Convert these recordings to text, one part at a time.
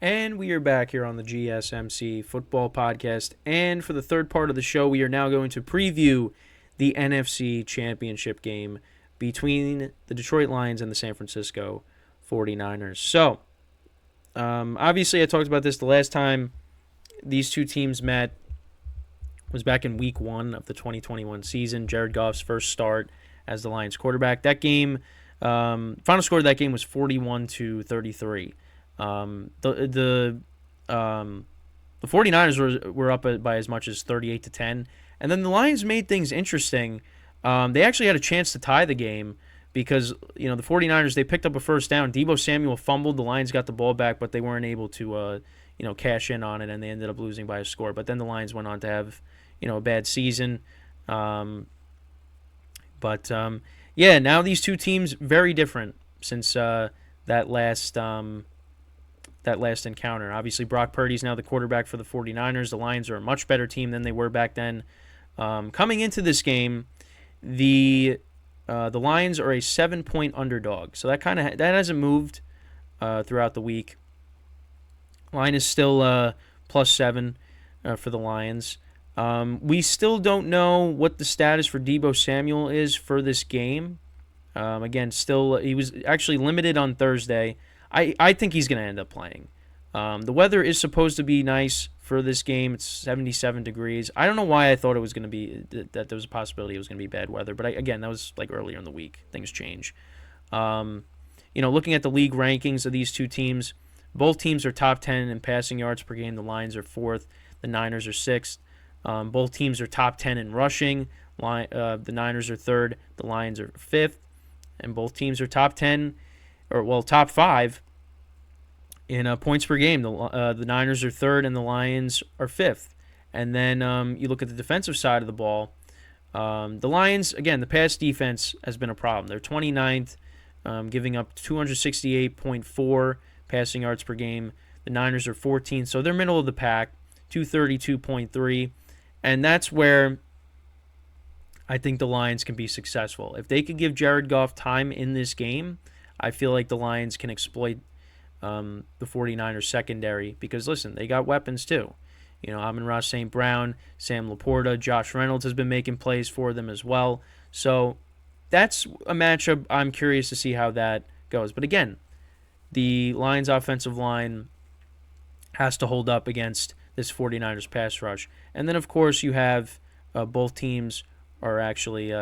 And we are back here on the GSMC Football Podcast. And for the third part of the show, we are now going to preview the NFC Championship game between the Detroit Lions and the San Francisco 49ers. So, obviously, I talked about this the last time these two teams met was back in Week 1 of the 2021 season. Jared Goff's first start as the Lions quarterback. That game, final score of that game was 41-33. The 49ers were up by as much as 38-10, and then the Lions made things interesting. They actually had a chance to tie the game because the 49ers, they picked up a first down. Deebo Samuel fumbled, the Lions got the ball back, but they weren't able to cash in on it, and they ended up losing by a score. But then the Lions went on to have a bad season. Now these two teams very different since that last encounter. Obviously, Brock Purdy's now the quarterback for the 49ers. The Lions are a much better team than they were back then. Coming into this game, the Lions are a 7-point underdog, so that hasn't moved throughout the week. Line is still +7 for the Lions. We still don't know what the status for Deebo Samuel is for this game. He was actually limited on Thursday. I think he's going to end up playing. The weather is supposed to be nice for this game. It's 77 degrees. I don't know why I thought it was going to be that there was a possibility it was going to be bad weather. But that was like earlier in the week. Things change. Looking at the league rankings of these two teams, both teams are top 10 in passing yards per game. The Lions are 4th. The Niners are 6th. Both teams are top 10 in rushing. The Niners are 3rd. The Lions are 5th. And both teams are top 5 in points per game. The Niners are 3rd and the Lions are 5th. And then you look at the defensive side of the ball. The Lions, again, the pass defense has been a problem. They're 29th, giving up 268.4 passing yards per game. The Niners are 14th, so they're middle of the pack, 232.3. And that's where I think the Lions can be successful. If they could give Jared Goff time in this game, I feel like the Lions can exploit the 49ers secondary because, listen, they got weapons too. AmonRaSt.Brown, Sam Laporta, Josh Reynolds has been making plays for them as well. So that's a matchup I'm curious to see how that goes. But again, the Lions offensive line has to hold up against this 49ers pass rush. And then, of course, you have both teams are actually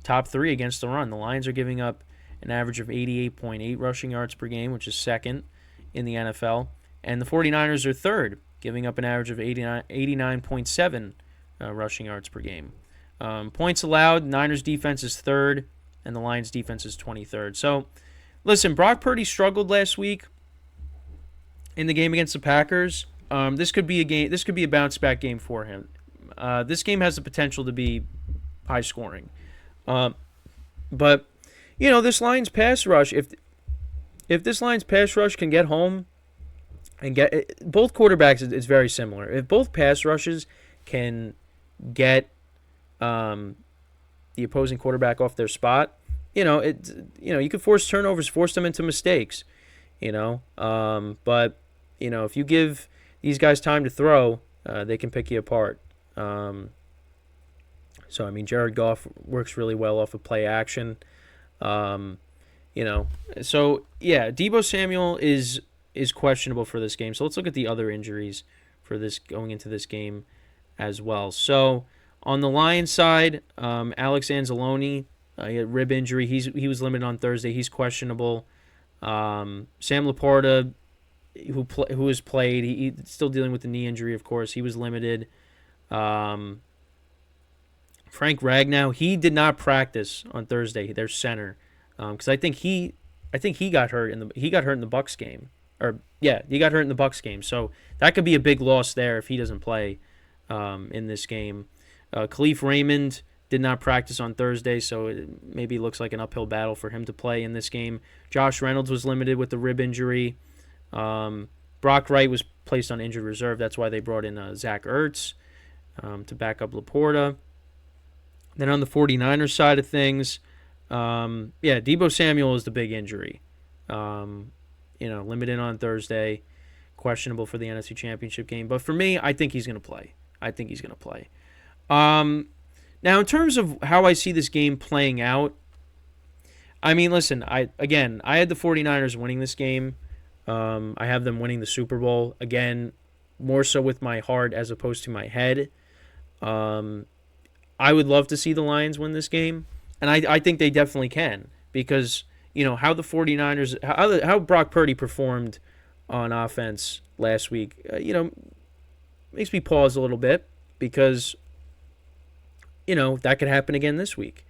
top 3 against the run. The Lions are giving up an average of 88.8 rushing yards per game, which is 2nd in the NFL. And the 49ers are 3rd, giving up an average of 89.7 rushing yards per game. Points allowed, Niners defense is 3rd, and the Lions defense is 23rd. So, listen, Brock Purdy struggled last week in the game against the Packers. This could be a bounce back game for him. This game has the potential to be high scoring. But this Lions pass rush, if this Lions pass rush can get home and get both quarterbacks, it's very similar. If both pass rushes can get the opposing quarterback off their spot, you could force turnovers, force them into mistakes, but if you give these guys time to throw, they can pick you apart. Jared Goff works really well off of play action. Deebo Samuel is questionable for this game. So let's look at the other injuries for this going into this game as well. So on the Lions side, Alex Anzalone, he had rib injury. He was limited on Thursday. He's questionable. Sam Laporta, who has played, he's still dealing with the knee injury, of course. He was limited. Frank Ragnow, he did not practice on Thursday. Their center, because I think he got hurt in the Bucs game. He got hurt in the Bucs game. So that could be a big loss there if he doesn't play in this game. Khalif Raymond did not practice on Thursday, so it maybe looks like an uphill battle for him to play in this game. Josh Reynolds was limited with the rib injury. Brock Wright was placed on injured reserve. That's why they brought in Zach Ertz to back up Laporta. Then on the 49ers side of things, Deebo Samuel is the big injury. Limited on Thursday. questionable for the NFC Championship game. But for me, I think he's going to play. Now, in terms of how I see this game playing out, I mean, listen, I had the 49ers winning this game. I have them winning the Super Bowl. Again, more so with my heart as opposed to my head. I would love to see the Lions win this game, and I think they definitely can, because, how the 49ers, how Brock Purdy performed on offense last week, makes me pause a little bit, because, that could happen again this week.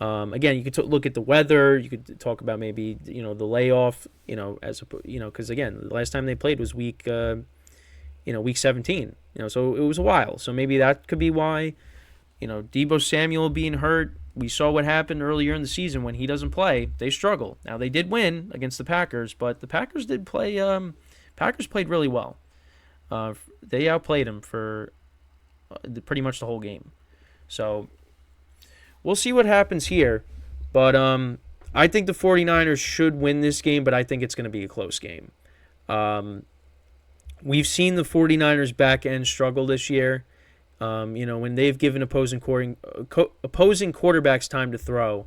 Again, you could look at the weather. You could talk about maybe, the layoff, because, again, the last time they played was week 17, so it was a while. So maybe that could be why. Deebo Samuel being hurt, we saw what happened earlier in the season. When he doesn't play, they struggle. Now, they did win against the Packers, but the Packers did play. Packers played really well. They outplayed them for pretty much the whole game. So we'll see what happens here. But I think the 49ers should win this game, but I think it's going to be a close game. We've seen the 49ers back end struggle this year. When they've given opposing quarterbacks time to throw,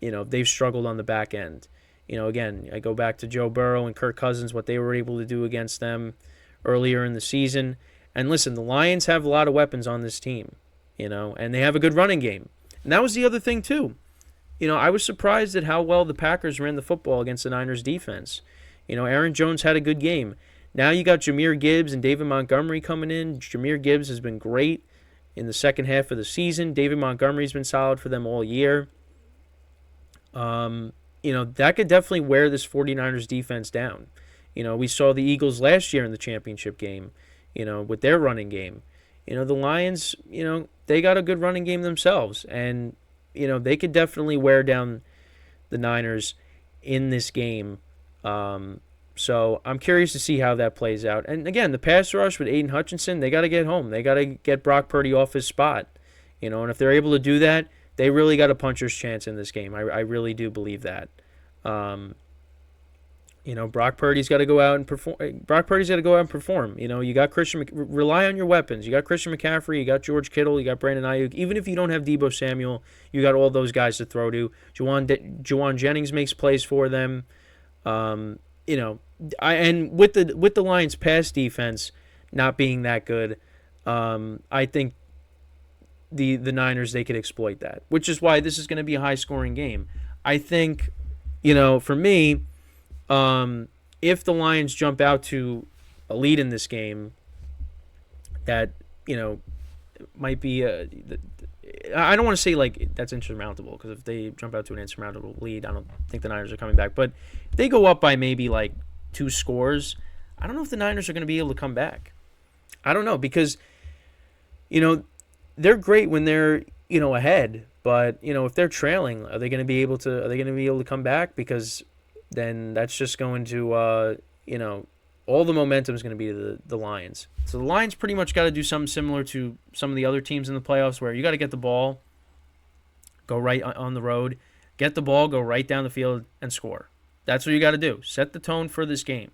they've struggled on the back end. Again, I go back to Joe Burrow and Kirk Cousins, what they were able to do against them earlier in the season. And listen, the Lions have a lot of weapons on this team, and they have a good running game. And that was the other thing, too. I was surprised at how well the Packers ran the football against the Niners defense. Aaron Jones had a good game. Now you got Jahmyr Gibbs and David Montgomery coming in. Jahmyr Gibbs has been great in the second half of the season. David Montgomery's been solid for them all year. That could definitely wear this 49ers defense down. We saw the Eagles last year in the championship game, with their running game. The Lions, they got a good running game themselves. And, they could definitely wear down the Niners in this game. So I'm curious to see how that plays out. And again, the pass rush with Aiden Hutchinson, they got to get home. They got to get Brock Purdy off his spot. And if they're able to do that, they really got a puncher's chance in this game. I really do believe that. Brock Purdy's got to go out and perform. You got rely on your weapons. You got Christian McCaffrey, you got George Kittle, you got Brandon Ayuk. Even if you don't have Deebo Samuel, you got all those guys to throw to. Juwan Jennings makes plays for them. And with the Lions' pass defense not being that good, I think the Niners, they could exploit that, which is why this is going to be a high-scoring game. I think, for me, if the Lions jump out to a lead in this game, that might be I don't want to say like that's insurmountable, because if they jump out to an insurmountable lead, I don't think the Niners are coming back. But if they go up by maybe like 2 scores, I don't know if the Niners are going to be able to come back. I don't know, because they're great when they're ahead, but if they're trailing, are they going to be able to come back? Because then that's just going to all the momentum is going to be the Lions. So the Lions pretty much got to do something similar to some of the other teams in the playoffs, where you got to get the ball, go right on the road, get the ball, go right down the field, and score. That's what you got to do. Set the tone for this game.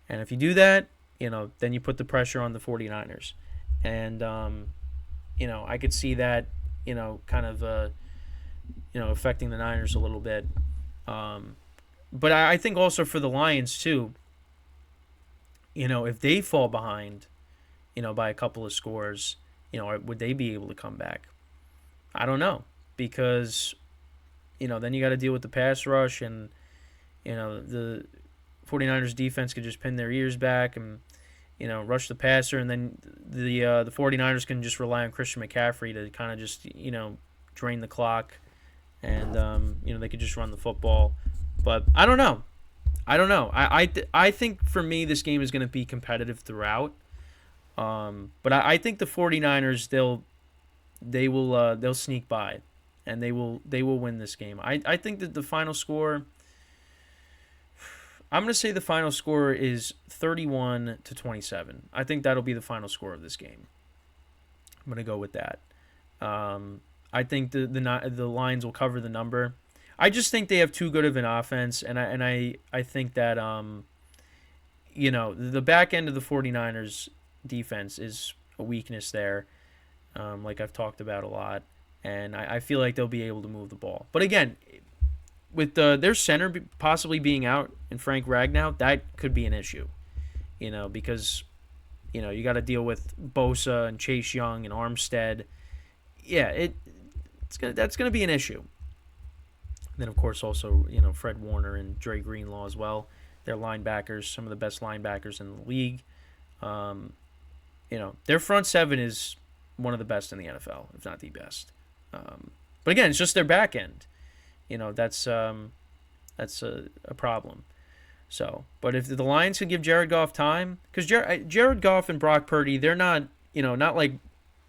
And if you do that, then you put the pressure on the 49ers. And, I could see that, kind of, affecting the Niners a little bit. But I think also for the Lions, too, if they fall behind, by a couple of scores, would they be able to come back? I don't know, because, then you got to deal with the pass rush, and, the 49ers defense could just pin their ears back and, rush the passer, and then the 49ers can just rely on Christian McCaffrey to kind of just, drain the clock, and, they could just run the football. But I don't know. I think for me this game is going to be competitive throughout. But I think the 49ers they'll sneak by, and they will win this game. I think that the final score, I'm going to say the final score is 31-27. I think that'll be the final score of this game. I'm going to go with that. I think the Lions will cover the number. I just think they have too good of an offense, and I think that the back end of the 49ers defense is a weakness there, like I've talked about a lot, and I feel like they'll be able to move the ball. But again, with their center possibly being out and Frank Ragnow, that could be an issue, because you got to deal with Bosa and Chase Young and Armstead. Yeah, that's gonna be an issue. And then of course also Fred Warner and Dre Greenlaw as well. They're linebackers, some of the best linebackers in the league. Their front seven is one of the best in the NFL, if not the best. But again, it's just their back end. That's a problem. So, but if the Lions could give Jared Goff time, because Jared Goff and Brock Purdy, they're not, not like,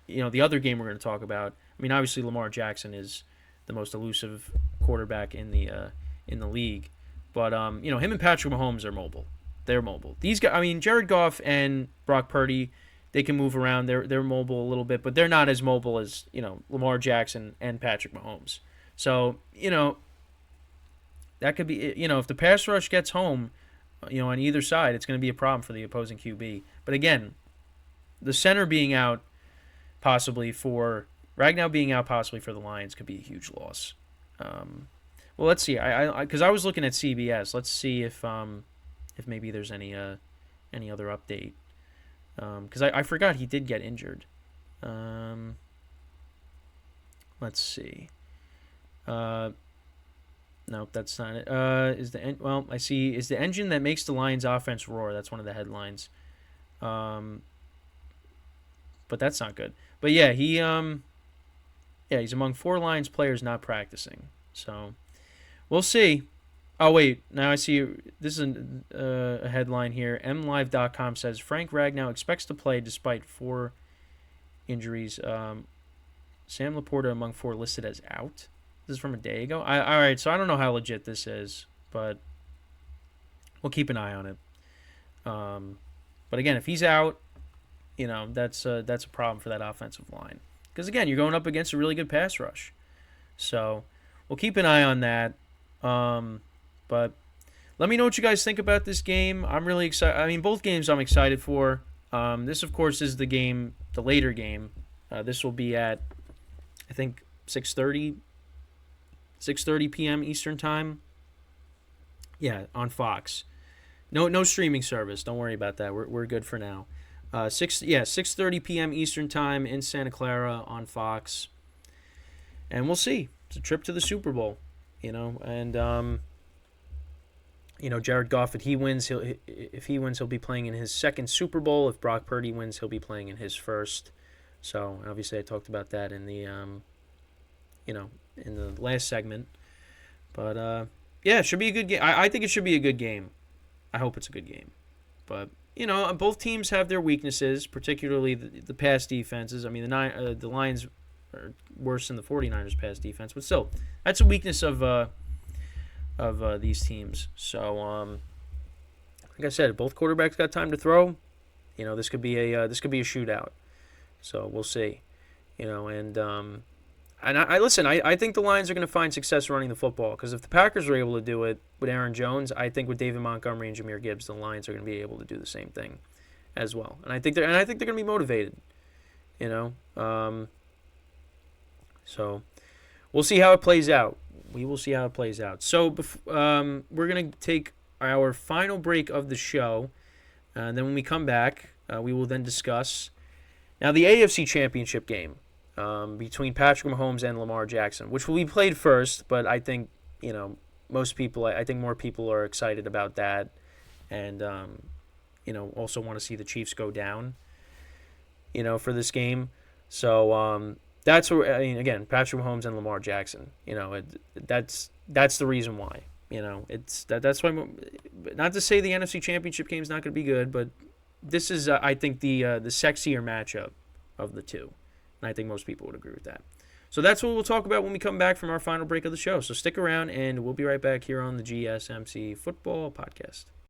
the other game we're going to talk about. I mean, obviously Lamar Jackson is the most elusive quarterback in the league, but him and Patrick Mahomes are mobile. They're mobile. These guys, I mean, Jared Goff and Brock Purdy, they can move around. They're mobile a little bit, but they're not as mobile as Lamar Jackson and Patrick Mahomes. So that could be, if the pass rush gets home, on either side, it's going to be a problem for the opposing QB. But again, the center being out possibly for Ragnow being out possibly for the Lions could be a huge loss. Well, let's see. Because I was looking at CBS. Let's see if maybe there's any other update. Because I forgot he did get injured. Let's see. Nope, that's not it. Is the engine that makes the Lions offense roar. That's one of the headlines. But that's not good. But yeah, he's among 4 Lions players not practicing. So we'll see. Oh wait, now I see this is a headline here. MLive.com says Frank Ragnow expects to play despite 4 injuries. Sam Laporta among 4 listed as out. This is from a day ago. All right, so I don't know how legit this is, but we'll keep an eye on it. But again, if he's out, that's a problem for that offensive line. Because again, you're going up against a really good pass rush. So we'll keep an eye on that. But let me know what you guys think about this game. I'm really excited. I mean, both games I'm excited for. This, of course, is the later game. This will be at, I think, 6:30 p.m. Eastern Time. Yeah, on Fox. No streaming service. Don't worry about that. We're good for now. 6:30 p.m. Eastern Time in Santa Clara on Fox. And we'll see. It's a trip to the Super Bowl, and Jared Goff, if he wins, he'll be playing in his second Super Bowl. If Brock Purdy wins, he'll be playing in his first. So obviously, I talked about that in the in the last segment. But it should be a good game. I think it should be a good game. I hope it's a good game. But both teams have their weaknesses, particularly the pass defenses. I mean, the Lions are worse than the 49ers pass defense, but still, that's a weakness of these teams. So, like I said, both quarterbacks got time to throw. This could be a shootout. So we'll see. I think the Lions are going to find success running the football, because if the Packers were able to do it with Aaron Jones, I think with David Montgomery and Jahmyr Gibbs, the Lions are going to be able to do the same thing as well. And I think they're going to be motivated. So we'll see how it plays out. We will see how it plays out. So we're going to take our final break of the show. And then when we come back, we will then discuss now the AFC Championship game between Patrick Mahomes and Lamar Jackson, which will be played first. But I think, most people, I think more people are excited about that. And, also want to see the Chiefs go down, for this game. So, that's where, again, Patrick Mahomes and Lamar Jackson. That's the reason why. That's why. Not to say the NFC Championship game is not going to be good, but this is, I think, the sexier matchup of the two, and I think most people would agree with that. So that's what we'll talk about when we come back from our final break of the show. So stick around, and we'll be right back here on the GSMC Football Podcast.